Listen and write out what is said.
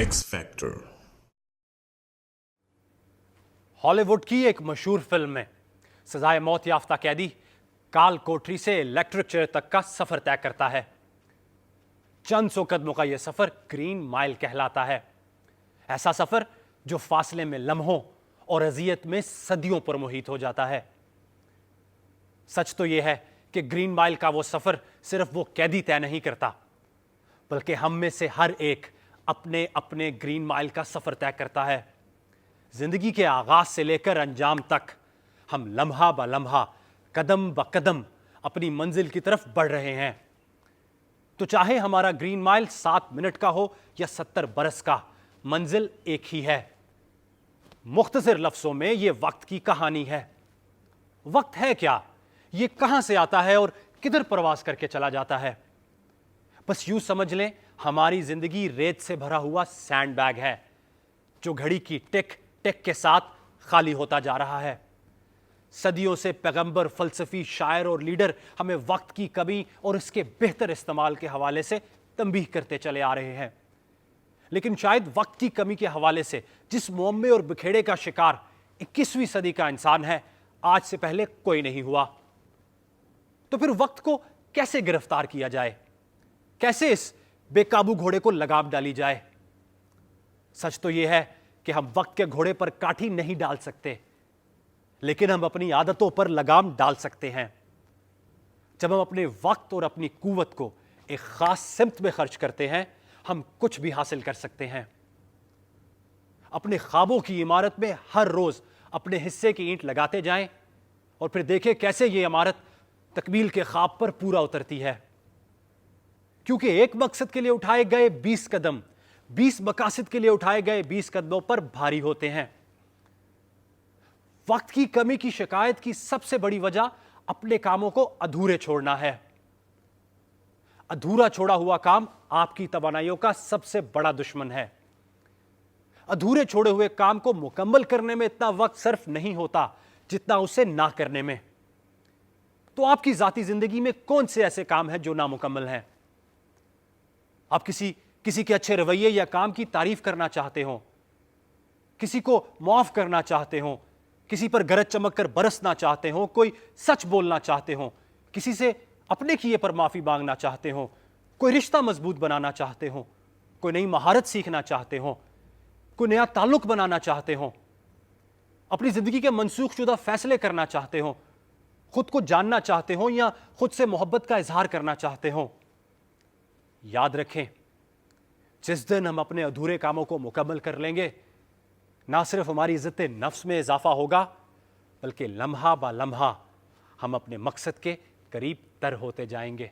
X Factor। Hollywood की एक मशहूर फिल्म में सजाए मौत याफ्ता कैदी काल कोठरी से इलेक्ट्रिक चेयर तक का सफर तय करता है। चंद सौ कदमों का यह सफर ग्रीन माइल कहलाता है। ऐसा सफर जो फासले में लम्हों और अजियत में सदियों पर मुहित हो जाता है। सच तो यह है कि ग्रीन माइल का वो सफर सिर्फ वो कैदी तय नहीं करता, बल्कि हम में से हर एक अपने अपने ग्रीन माइल का सफर तय करता है। जिंदगी के आगाज से लेकर अंजाम तक हम लम्हा ब लम्हा, कदम ब कदम अपनी मंजिल की तरफ बढ़ रहे हैं। तो चाहे हमारा ग्रीन माइल 7 मिनट का हो या 70 बरस का, मंजिल एक ही है। मुख्तसर लफ्जों में यह वक्त की कहानी है। वक्त है क्या, यह कहां से आता है और किधर प्रवास करके चला जाता है? बस यूं समझ लें, हमारी जिंदगी रेत से भरा हुआ सैंड बैग है जो घड़ी की टिक टिक के साथ खाली होता जा रहा है। सदियों से पैगंबर, फलसफी, शायर और लीडर हमें वक्त की कमी और इसके बेहतर इस्तेमाल के हवाले से तंबीह करते चले आ रहे हैं। लेकिन शायद वक्त की कमी के हवाले से जिस मुअम्मे और बिखेड़े का शिकार 21वीं सदी का इंसान है, आज से पहले कोई नहीं हुआ। तो फिर वक्त को कैसे गिरफ्तार किया जाए? कैसे इस बेकाबू घोड़े को लगाम डाली जाए? सच तो यह है कि हम वक्त के घोड़े पर काठी नहीं डाल सकते, लेकिन हम अपनी आदतों पर लगाम डाल सकते हैं। जब हम अपने वक्त और अपनी कुव्वत को एक खास सिमत में खर्च करते हैं, हम कुछ भी हासिल कर सकते हैं। अपने ख्वाबों की इमारत में हर रोज अपने हिस्से की ईंट लगाते जाएं और फिर देखें कैसे यह इमारत तकमील के ख्वाब पर पूरा उतरती है। क्योंकि एक मकसद के लिए उठाए गए 20 कदम 20 मकासद के लिए उठाए गए 20 कदमों पर भारी होते हैं। वक्त की कमी की शिकायत की सबसे बड़ी वजह अपने कामों को अधूरे छोड़ना है। अधूरा छोड़ा हुआ काम आपकी तवानाइयों का सबसे बड़ा दुश्मन है। अधूरे छोड़े हुए काम को मुकम्मल करने में इतना वक्त सर्फ नहीं होता जितना उसे ना करने में। तो आपकी जाती जिंदगी में कौन से ऐसे काम हैं जो नामुकम्मल हैं? आप किसी के अच्छे रवैये या काम की तारीफ करना चाहते हो, किसी को माफ करना चाहते हो, किसी पर गरज चमक कर बरसना चाहते हो, कोई सच बोलना चाहते हो, किसी से अपने किए पर माफी मांगना चाहते हो, कोई रिश्ता मजबूत बनाना चाहते हो, कोई नई महारत सीखना चाहते हो, कोई नया ताल्लुक बनाना चाहते हो, अपनी जिंदगी के मनसूख शुदा फैसले करना चाहते हो, खुद को जानना चाहते हो या खुद से मोहब्बत का इजहार करना चाहते हो। याद रखें, जिस दिन हम अपने अधूरे कामों को मुकम्मल कर लेंगे, ना सिर्फ हमारी इज्जत नफ्स में इजाफा होगा, बल्कि लम्हा बा लम्हा हम अपने मकसद के करीब तर होते जाएंगे।